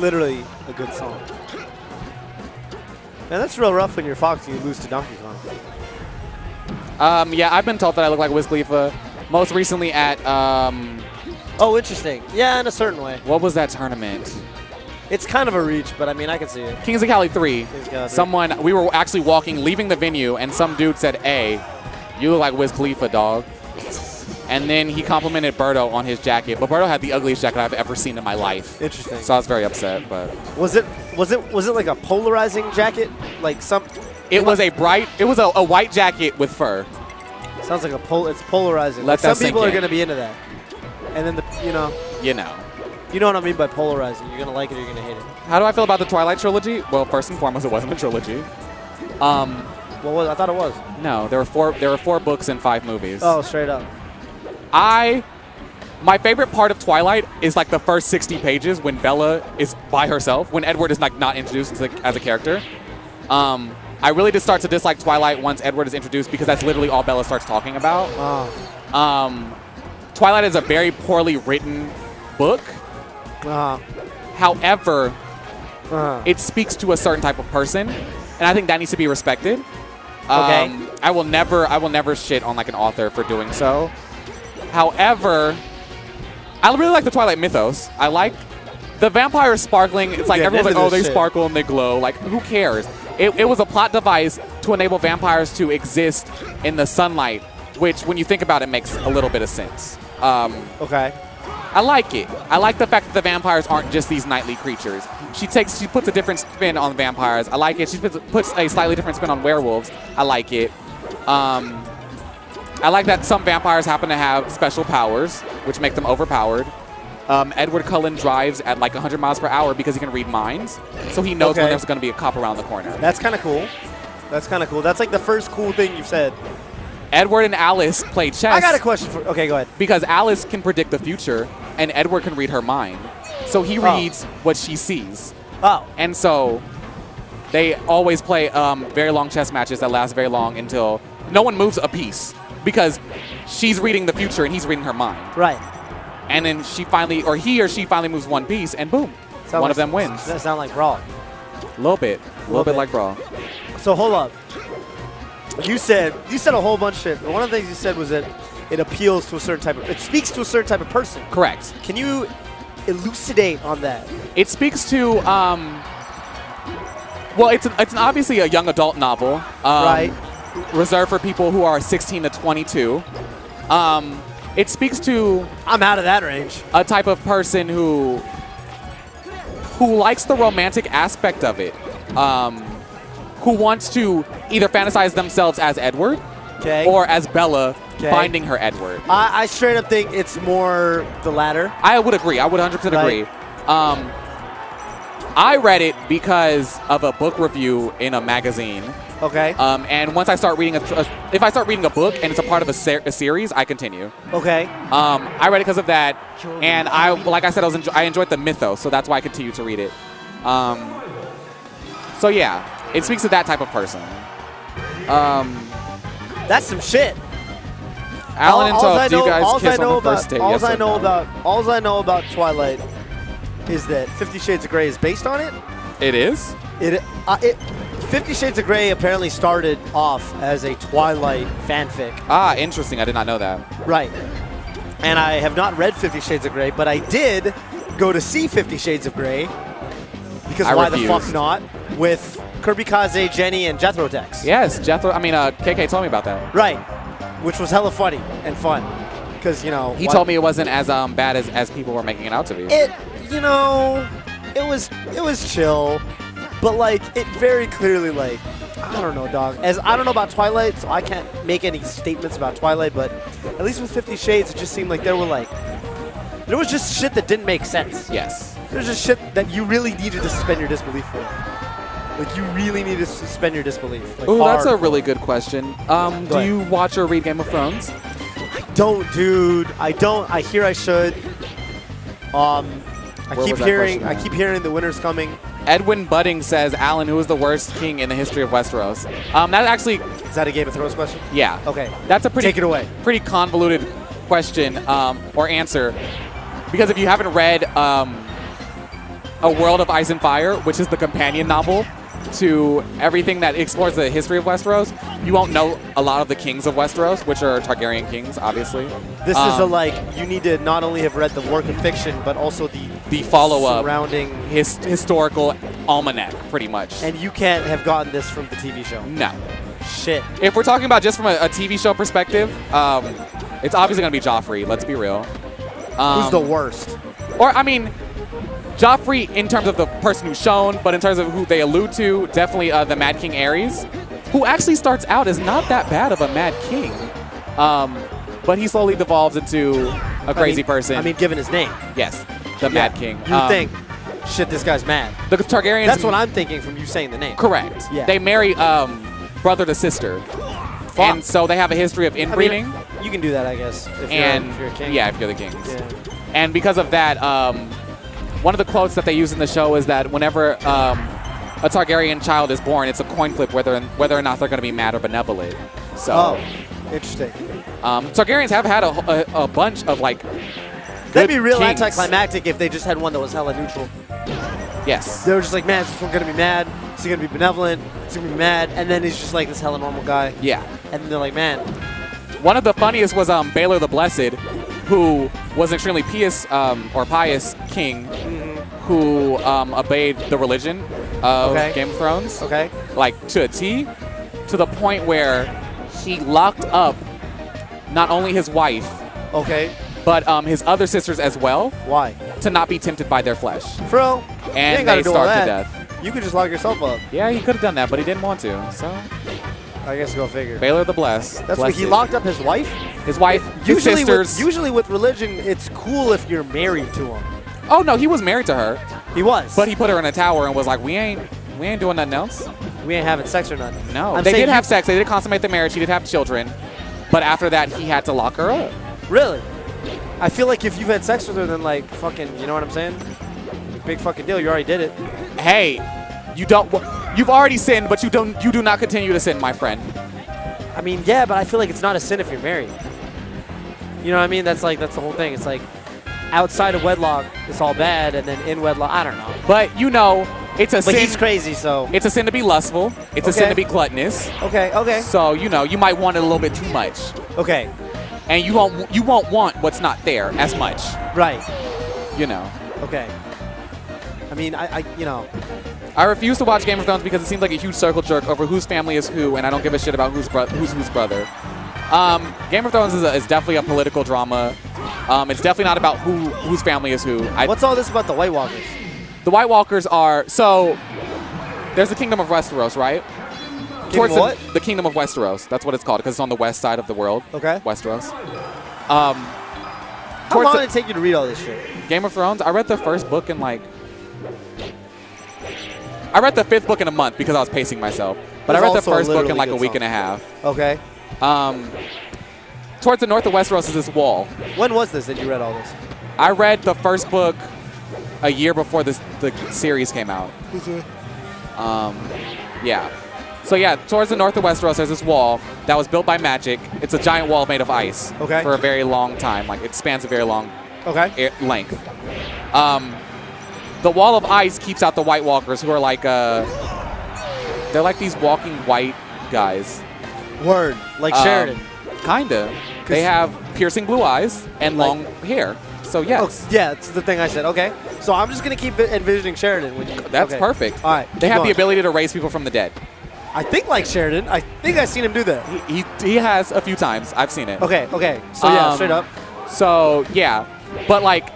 literally a good song. Man, that's real rough when you're Fox and you lose to Donkey Kong. Yeah, I've been told that I look like Wiz Khalifa. Most recently at Oh, interesting. Yeah, in a certain way. what was that tournament? It's kind of a reach, but I mean, I can see it. Kings of Cali 3. Kings of Cali 3. Someone, we were actually walking, leaving the venue, and some dude said, "Hey, you look like Wiz Khalifa, dog." And then he complimented Birdo on his jacket, but Birdo had the ugliest jacket I've ever seen in my life. Interesting. So I was very upset, but Was it like a polarizing jacket? Like some? it was a white jacket with fur. Sounds like it's polarizing. Let Like that some people sink are in. going to be into that. And then You know. you know what I mean by polarizing. You're going to like it or you're going to hate it. How do I feel about the Twilight trilogy? Well, first and foremost, it wasn't a trilogy. Well, I thought it was. No, there were four books and 5 movies. Oh, straight up. My favorite part of Twilight is like the first 60 pages when Bella is by herself, when Edward is like not introduced as a character. I really did start to dislike Twilight once Edward is introduced because that's literally all Bella starts talking about. Twilight is a very poorly written book. However, it speaks to a certain type of person, and I think that needs to be respected. Okay. I will never shit on like an author for doing so. However, I really like the Twilight mythos. I like the vampires sparkling. It's like Yeah, everyone's like, none oh, of they this shit. sparkle and they glow. Like, who cares? It was a plot device to enable vampires to exist in the sunlight, which, when you think about it, makes a little bit of sense. Okay. I like it. I like the fact that the vampires aren't just these nightly creatures. She puts a different spin on vampires. I like it. She puts a slightly different spin on werewolves. I like it. I like that some vampires happen to have special powers, which make them overpowered. Edward Cullen drives at like 100 miles per hour because he can read minds, so he knows when there's going to be a cop around the corner. That's kind of cool. That's kind of cool. That's like the first cool thing you've said. Edward and Alice play chess. I got a question for. Okay, go ahead. Because Alice can predict the future, and Edward can read her mind. So he reads what she sees. Oh. And so they always play very long chess matches that last very long until no one moves a piece because she's reading the future and he's reading her mind. Right. And then he or she finally moves one piece, and boom, one of them wins. Does that sound like Brawl? A little bit like Brawl. So hold up. You said a whole bunch of shit. But one of the things you said was that it appeals to a certain type of. It speaks to a certain type of person. Correct. Can you elucidate on that? It speaks to. Well, it's obviously a young adult novel. Right. Reserved for people who are 16 to 22. It speaks to I'm out of that range. a type of person who likes the romantic aspect of it, who wants to either fantasize themselves as Edward or as Bella finding her Edward. I straight up think it's more the latter. I would agree. I would 100% agree. I read it because of a book review in a magazine. Okay. And once I start reading if I start reading a book and it's a part of a series, I continue. Okay. I read it because of that, and like I said, I enjoyed the mythos, so that's why I continue to read it. So yeah, it speaks to that type of person. That's some shit. Alan and Tough, do you guys kiss on the first date? All I know about Twilight is that 50 Shades of Grey is based on it. It is? 50 Shades of Grey apparently started off as a Twilight fanfic. Ah, interesting. I did not know that. Right. And I have not read 50 Shades of Grey, but I did go to see 50 Shades of Grey because why the fuck not? With Kirby Kaze, Jenny, and Jethro Tex. Yes, KK told me about that. Right. Which was hella funny and fun. Because, you know. He told me it wasn't as bad as people were making it out to be. It was chill. But, like, it very clearly, like, I don't know, dog. I don't know about Twilight, so I can't make any statements about Twilight, but at least with 50 Shades, it just seemed like there was just shit that didn't make sense. Yes. There's just shit that you really needed to suspend your disbelief for. Like, you really need to suspend your disbelief. Like, ooh, that's a really good question. Do you watch or read Game of Thrones? I don't, dude. I don't. I hear I should. I keep hearing the winter's coming. Edwin Budding says, Alan, who is the worst king in the history of Westeros? That actually... Is that a Game of Thrones question? Yeah. Okay. That's a Take it away. pretty convoluted question or answer. Because if you haven't read A World of Ice and Fire, which is the companion novel to everything that explores the history of Westeros, you won't know a lot of the kings of Westeros, which are Targaryen kings, obviously. This is a, like, you need to not only have read the work of fiction, but also the follow-up surrounding historical almanac, pretty much. And you can't have gotten this from the TV show. No. Shit. If we're talking about just from a TV show perspective, it's obviously going to be Joffrey, let's be real. Who's the worst? Or, I mean, Joffrey in terms of the person who's shown, but in terms of who they allude to, definitely the Mad King Aerys, who actually starts out as not that bad of a Mad King. But he slowly devolves into a crazy person. I mean, given his name. Yes, the Mad King. You would think, shit, this guy's mad. The Targaryens... That's what I'm thinking from you saying the name. Correct. Yeah. They marry brother to sister. Fuck. And so they have a history of inbreeding. I mean, you can do that, I guess, if you're a king. Yeah, if you're the kings. Yeah. And because of that, one of the quotes that they use in the show is that whenever a Targaryen child is born, it's a coin flip whether or not they're going to be mad or benevolent. So, interesting. Targaryens have had a bunch of, like, That'd be real kings. anticlimactic if they just had one that was hella neutral. Yes. They were just like, man, is this one going to be mad? Is he going to be benevolent? Is he going to be mad? And then he's just like this hella normal guy. Yeah. And then they're like, man. One of the funniest was Baelor the Blessed, who was an extremely pious king who obeyed the religion of Game of Thrones. Okay. Like, to a T, to the point where he locked up not only his wife, but his other sisters as well. Why? To not be tempted by their flesh. Bro, and they starved to death. You could just lock yourself up. Yeah, he could have done that, but he didn't want to, so... I guess go figure. Baelor the Blessed. That's what he locked up his wife? His wife, his sisters. Usually with religion, it's cool if you're married to him. Oh, no, he was married to her. He was? But he put her in a tower and was like, we ain't doing nothing else. We ain't having sex or nothing. No. They did have sex. They did consummate the marriage. He did have children. But after that, he had to lock her up. Really? I feel like if you've had sex with her, then like fucking, you know what I'm saying? Big fucking deal. You already did it. Hey, you've already sinned, but you do not continue to sin, my friend. I mean, yeah, but I feel like it's not a sin if you're married. You know what I mean? That's the whole thing. It's like outside of wedlock, it's all bad, and then in wedlock, I don't know. But you know, it's a sin. But he's crazy, so. It's a sin to be lustful. It's a sin to be gluttonous. Okay. So, you know, you might want it a little bit too much. Okay. And you won't want what's not there as much. Right. You know. Okay. I mean, you know. I refuse to watch Game of Thrones because it seems like a huge circle jerk over whose family is who, and I don't give a shit about who's whose brother. Game of Thrones is definitely a political drama. It's definitely not about whose family is who. What's all this about the White Walkers? The White Walkers are, so there's the Kingdom of Westeros, right? The Kingdom of Westeros. That's what it's called because it's on the west side of the world. Okay. Westeros. How long did it take you to read all this shit? Game of Thrones, I read the first book in like... I read the 5th book in a month because I was pacing myself. But I read the first book in like a week and a half. Okay. Towards the north of Westeros is this wall. When was this that you read all this? I read the first book a year before the series came out. Yeah. So yeah, towards the north of Westeros, there's this wall that was built by magic. It's a giant wall made of ice for a very long time. Like, it spans a very long length. The wall of ice keeps out the White Walkers, who are like, they're like these walking white guys. Word. Like Sheridan. Kinda. They have piercing blue eyes and long hair. So yes. Oh, yeah, it's the thing I said. Okay. So I'm just going to keep envisioning Sheridan. That's perfect. All right. They have the ability to raise people from the dead. I think like Sheridan. I think I've seen him do that. He has a few times. I've seen it. Okay. So yeah, straight up. So yeah. But like,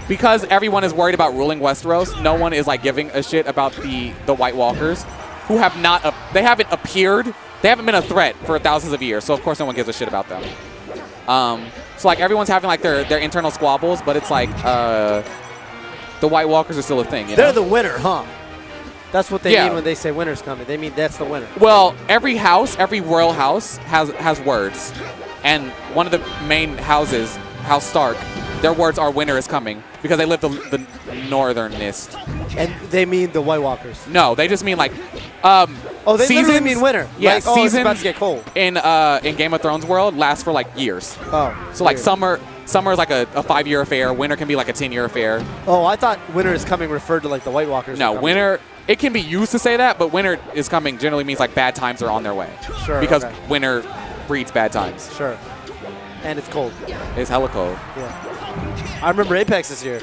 because everyone is worried about ruling Westeros, no one is like giving a shit about the White Walkers, who have not, they haven't appeared, they haven't been a threat for thousands of years, so of course no one gives a shit about them. So like everyone's having like their internal squabbles, but it's like the White Walkers are still a thing. They're the winner, huh? That's what they mean when they say winter's coming. They mean that's the winner. Well, every royal house has words, and one of the main houses, House Stark, their words are winter is coming because they live the northernest. And they mean the White Walkers? No, they just mean like they literally mean winter. Yeah, like, it's about to get cold. In Game of Thrones world lasts for like years. Oh. So like summer Summer is like a 5-year affair. Winter can be like a 10-year affair. Oh, I thought winter is coming referred to like the White Walkers. No, winter, it can be used to say that, but winter is coming generally means like bad times are on their way. Sure. Because okay. winter breeds bad times. Sure. And it's cold. It's hella cold. Yeah. I remember Apex this year.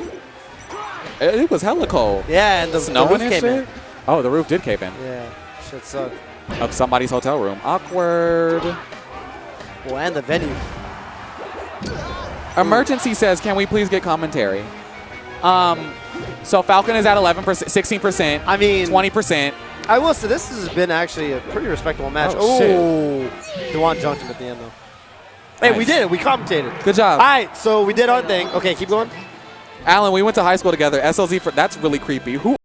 It was hella cold. Yeah, and the Snowing roof and came shit? in. Oh, the roof did cave in. Yeah, shit sucked. Of somebody's hotel room. Awkward. Well, and the venue. Emergency says, can we please get commentary? So Falcon is at 11%, 16%. I mean, 20%. I will say this has been actually a pretty respectable match. Oh, shit. Dewan jumped him at the end, though. Hey, Nice. we did it. We commentated. Good job. All right, so we did our thing. Okay, keep going. Alan, we went to high school together. SLZ, that's really creepy. Who